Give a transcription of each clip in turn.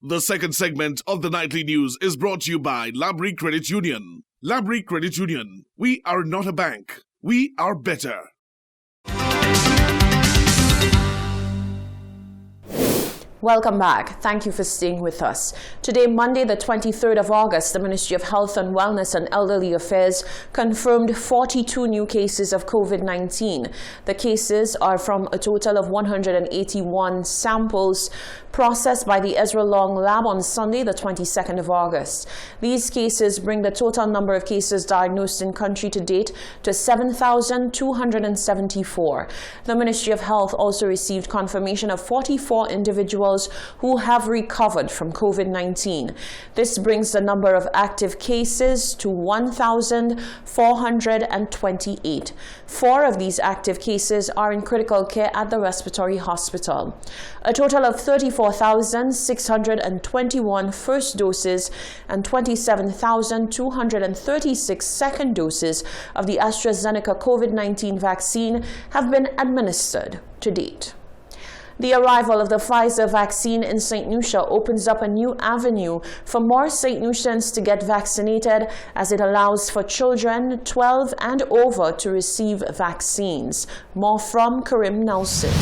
The second segment of the nightly news is brought to you by Labrie Credit Union. Labrie Credit Union. We are not a bank. We are better. Welcome back. Thank you for staying with us. Today, Monday, the 23rd of August, the Ministry of Health and Wellness and Elderly Affairs confirmed 42 new cases of COVID-19. The cases are from a total of 181 samples processed by the Ezra Long Lab on Sunday, the 22nd of August. These cases bring the total number of cases diagnosed in country to date to 7,274. The Ministry of Health also received confirmation of 44 individuals who have recovered from COVID-19. This brings the number of active cases to 1,428. 4 of these active cases are in critical care at the respiratory hospital. A total of 34,621 first doses and 27,236 second doses of the AstraZeneca COVID-19 vaccine have been administered to date. The arrival of the Pfizer vaccine in St. Lucia opens up a new avenue for more St. Lucians to get vaccinated, as it allows for children 12 and over to receive vaccines. More from Karim Nelson.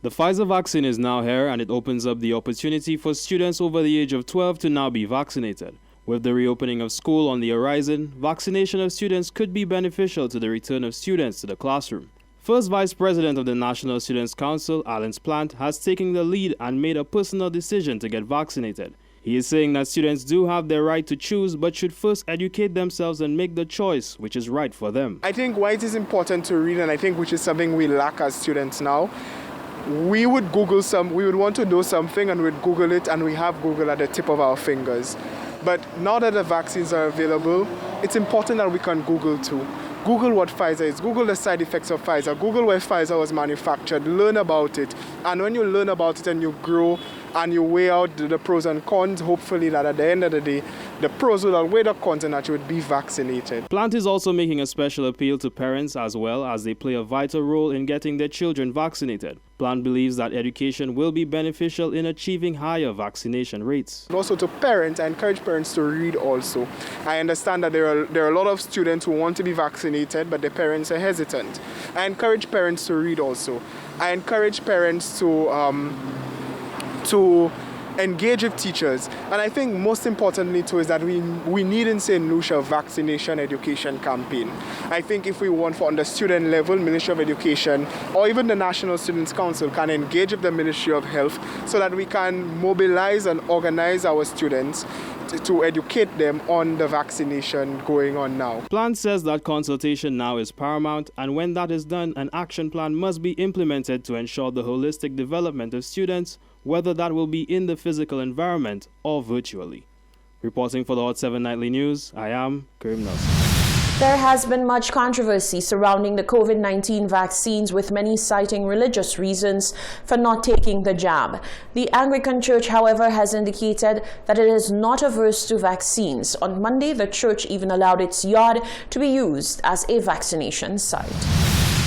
The Pfizer vaccine is now here, and it opens up the opportunity for students over the age of 12 to now be vaccinated. With the reopening of school on the horizon, vaccination of students could be beneficial to the return of students to the classroom. First Vice President of the National Students' Council, Alan Plant, has taken the lead and made a personal decision to get vaccinated. He is saying that students do have their right to choose, but should first educate themselves and make the choice which is right for them. I think why it is important to read, and I think which is something we lack as students now, we would want to know something and we'd Google it, and we have Google at the tip of our fingers. But now that the vaccines are available, it's important that we can Google too. Google what Pfizer is, Google the side effects of Pfizer, Google where Pfizer was manufactured, learn about it. And when you learn about it and you grow and you weigh out the pros and cons, hopefully that at the end of the day, the pros will outweigh the cons and that you would be vaccinated. Plant is also making a special appeal to parents as well, as they play a vital role in getting their children vaccinated. Plant believes that education will be beneficial in achieving higher vaccination rates. Also to parents, I encourage parents to read also. I understand that there are a lot of students who want to be vaccinated, but their parents are hesitant. I encourage parents to read also. I encourage parents to engage with teachers. And I think most importantly too is that we need in St. Lucia a vaccination education campaign. I think if we want for on the student level, Ministry of Education or even the National Students' Council can engage with the Ministry of Health so that we can mobilize and organize our students to educate them on the vaccination going on now. Plant says that consultation now is paramount, and when that is done, an action plan must be implemented to ensure the holistic development of students, whether that will be in the physical environment or virtually. Reporting for the Hot 7 Nightly News, I am Karim Nelson. There has been much controversy surrounding the COVID-19 vaccines, with many citing religious reasons for not taking the jab. The Anglican Church, however, has indicated that it is not averse to vaccines. On Monday, the church even allowed its yard to be used as a vaccination site.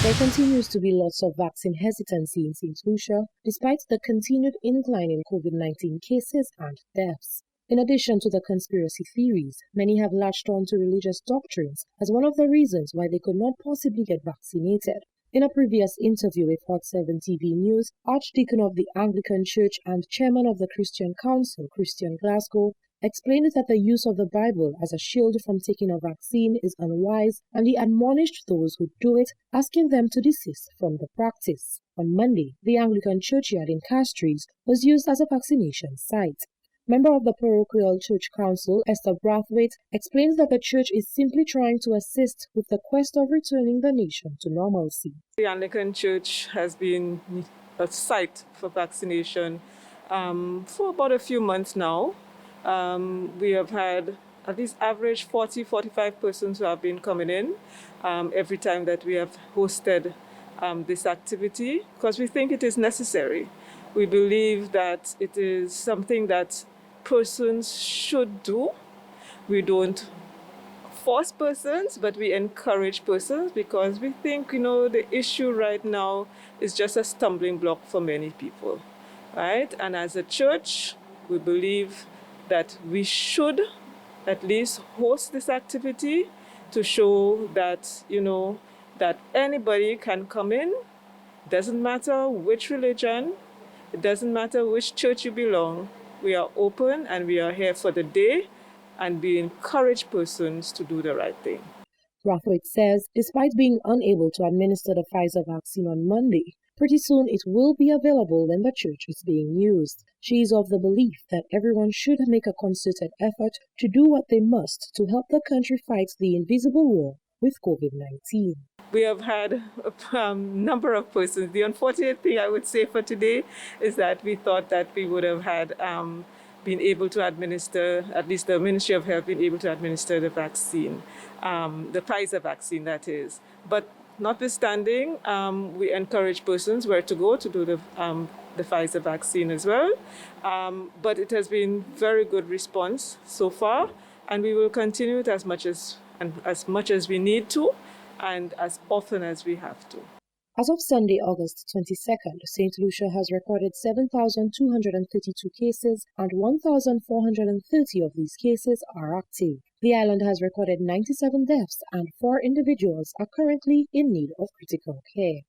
There continues to be lots of vaccine hesitancy in St. Lucia, despite the continued incline in COVID-19 cases and deaths. In addition to the conspiracy theories, many have latched on to religious doctrines as one of the reasons why they could not possibly get vaccinated. In a previous interview with Hot 7 TV News, Archdeacon of the Anglican Church and Chairman of the Christian Council, Christian Glasgow, explained that the use of the Bible as a shield from taking a vaccine is unwise, and he admonished those who do it, asking them to desist from the practice. On Monday, the Anglican churchyard in Castries was used as a vaccination site. Member of the Parochial Church Council, Esther Brathwaite, explains that the church is simply trying to assist with the quest of returning the nation to normalcy. The Anglican Church has been a site for vaccination for about a few months now. We have had at least average 40-45 persons who have been coming in every time that we have hosted this activity, because we think it is necessary. We believe that it is something that persons should do. We don't force persons, but we encourage persons, because we think, the issue right now is just a stumbling block for many people, right? And as a church, we believe that we should at least host this activity to show that, that anybody can come in. Doesn't matter which religion, it doesn't matter which church you belong. We are open and we are here for the day, and we encourage persons to do the right thing. Brathwaite says despite being unable to administer the Pfizer vaccine on Monday, pretty soon it will be available when the church is being used. She is of the belief that everyone should make a concerted effort to do what they must to help the country fight the invisible war with COVID-19. We have had a number of persons. The unfortunate thing I would say for today is that we thought that we would have had been able to administer, at least the Ministry of Health been able to administer the vaccine, the Pfizer vaccine that is. But notwithstanding, we encourage persons where to go to do the Pfizer vaccine as well. But it has been very good response so far, and we will continue it as much as we need to, and as often as we have to. As of Sunday, August 22nd, St. Lucia has recorded 7,232 cases, and 1,430 of these cases are active. The island has recorded 97 deaths, and 4 individuals are currently in need of critical care.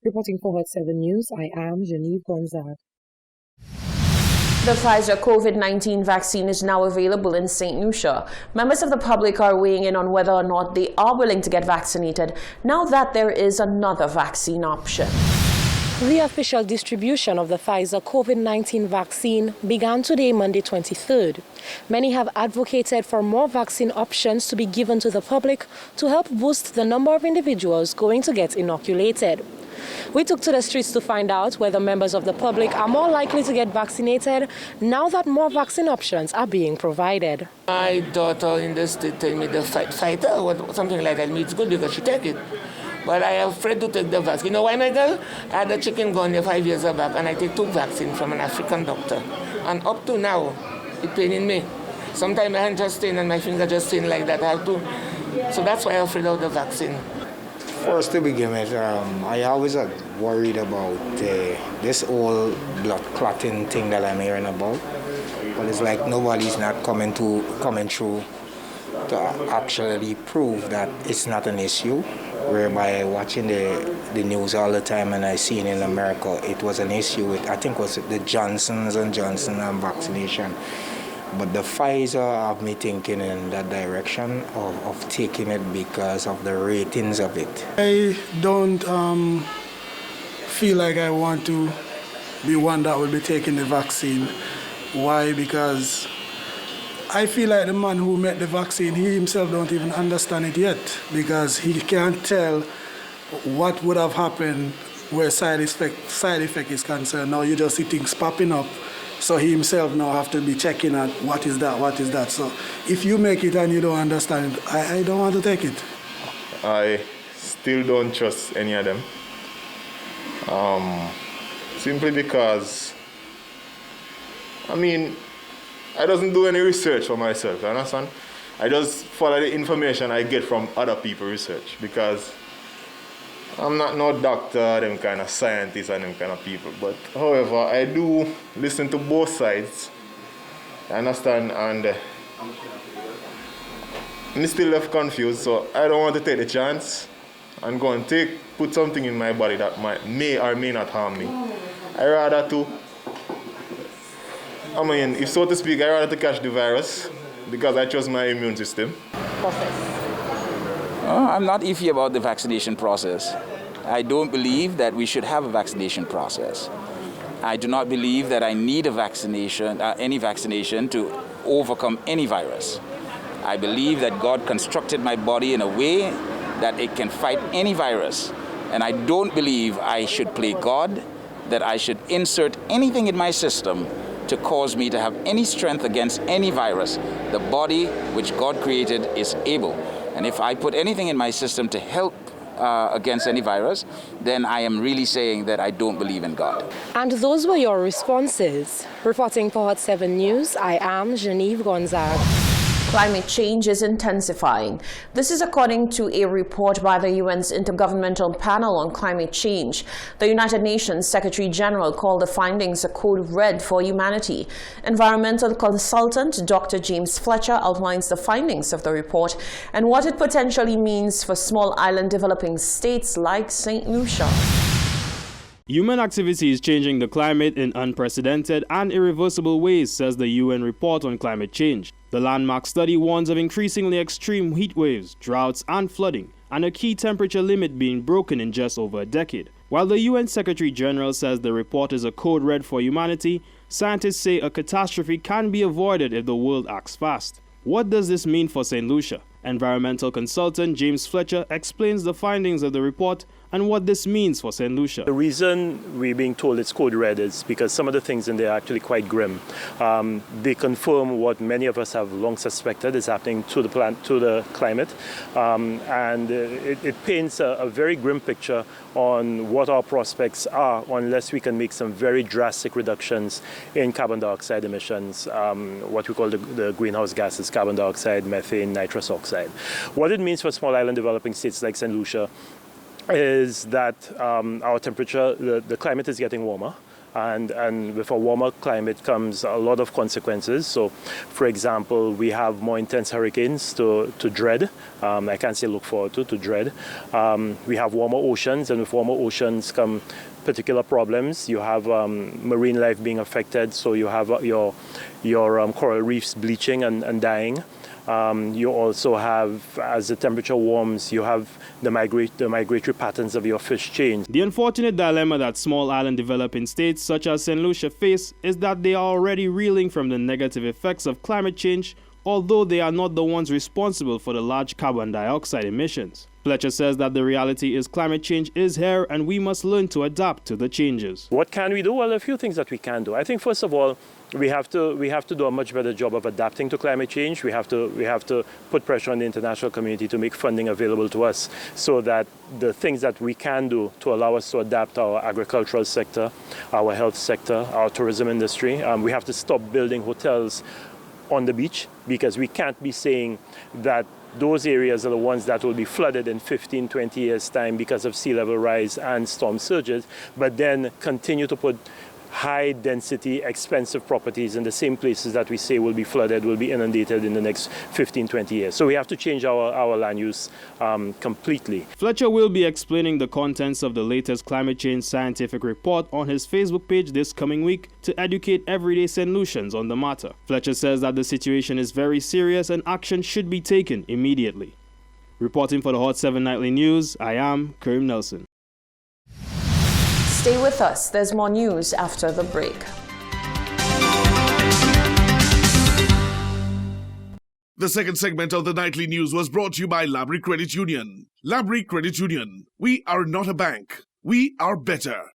Reporting for Hot 7 News, I am Genevieve Gonzague. The Pfizer COVID-19 vaccine is now available in St. Lucia. Members of the public are weighing in on whether or not they are willing to get vaccinated now that there is another vaccine option. The official distribution of the Pfizer COVID-19 vaccine began today, Monday 23rd. Many have advocated for more vaccine options to be given to the public to help boost the number of individuals going to get inoculated. We took to the streets to find out whether members of the public are more likely to get vaccinated now that more vaccine options are being provided. My daughter in the state told me the fighter or something like that. It's good because she take it. But I am afraid to take the vaccine. You know why, my girl? I had a chikungunya 5 years back, and I take 2 vaccines from an African doctor. And up to now, it's paining me. Sometimes my hand just stain and my finger just stain like that. I have to. So that's why I'm afraid of the vaccine. First to begin with, I always worried about this whole blood clotting thing that I'm hearing about. But it's like nobody's not coming through to actually prove that it's not an issue. Whereby watching the news all the time, and I seen in America it was an issue with, I think it was the Johnson & Johnson vaccination. But the Pfizer have me thinking in that direction of taking it because of the ratings of it. I don't feel like I want to be one that will be taking the vaccine. Why? Because I feel like the man who made the vaccine, he himself don't even understand it yet, because he can't tell what would have happened where side effect is concerned. Now you just see things popping up. So he himself now have to be checking out what is that. So if you make it and you don't understand it, I don't want to take it. I still don't trust any of them. Simply because, I doesn't do any research for myself, you understand? I just follow the information I get from other people's research, because I'm not no doctor, them kind of scientists and them kind of people. But however, I do listen to both sides, you understand? And I'm still left confused, so I don't want to take the chance and go and put something in my body that may or may not harm me. I rather to, if so to speak, I rather to catch the virus because I trust my immune system. I'm not iffy about the vaccination process. I don't believe that we should have a vaccination process. I do not believe that I need a vaccination, any vaccination to overcome any virus. I believe that God constructed my body in a way that it can fight any virus. And I don't believe I should play God, that I should insert anything in my system to cause me to have any strength against any virus. The body which God created is able. And if I put anything in my system to help against any virus, then I am really saying that I don't believe in God. And those were your responses. Reporting for Hot 7 News, I am Genevieve Gonzague. Climate change is intensifying. This is according to a report by the UN's Intergovernmental Panel on Climate Change. The United Nations Secretary General called the findings a code red for humanity. Environmental consultant Dr. James Fletcher outlines the findings of the report and what it potentially means for small island developing states like St. Lucia. Human activity is changing the climate in unprecedented and irreversible ways, says the UN report on climate change. The landmark study warns of increasingly extreme heat waves, droughts, and flooding, and a key temperature limit being broken in just over a decade. While the UN Secretary General says the report is a code red for humanity, scientists say a catastrophe can be avoided if the world acts fast. What does this mean for St. Lucia? Environmental consultant James Fletcher explains the findings of the report and what this means for St. Lucia. The reason we're being told it's code red is because some of the things in there are actually quite grim. They confirm what many of us have long suspected is happening to the climate, and it paints a very grim picture on what our prospects are unless we can make some very drastic reductions in carbon dioxide emissions, what we call the greenhouse gases, carbon dioxide, methane, nitrous oxide. What it means for small island developing states like St. Lucia is that our temperature, the climate is getting warmer, and with a warmer climate comes a lot of consequences. So, for example, we have more intense hurricanes to dread. I can't say look forward to dread. We have warmer oceans, and with warmer oceans come particular problems. You have marine life being affected, so you have your coral reefs bleaching and dying. You also have, as the temperature warms, you have the migratory patterns of your fish change. The unfortunate dilemma that small island developing states such as St. Lucia face is that they are already reeling from the negative effects of climate change, although they are not the ones responsible for the large carbon dioxide emissions. Fletcher says that the reality is climate change is here and we must learn to adapt to the changes. What can we do? Well, a few things that we can do. I think first of all, we have to do a much better job of adapting to climate change. We have to put pressure on the international community to make funding available to us so that the things that we can do to allow us to adapt our agricultural sector, our health sector, our tourism industry. We have to stop building hotels on the beach, because we can't be saying that those areas are the ones that will be flooded in 15, 20 years' time because of sea level rise and storm surges, but then continue to put high-density, expensive properties in the same places that we say will be flooded, will be inundated in the next 15, 20 years. So we have to change our land use completely. Fletcher will be explaining the contents of the latest climate change scientific report on his Facebook page this coming week to educate everyday St. Lucians on the matter. Fletcher says that the situation is very serious and action should be taken immediately. Reporting for the Hot 7 Nightly News, I am Karim Nelson. Stay with us. There's more news after the break. The second segment of the Nightly News was brought to you by Labrie Credit Union. Labrie Credit Union. We are not a bank. We are better.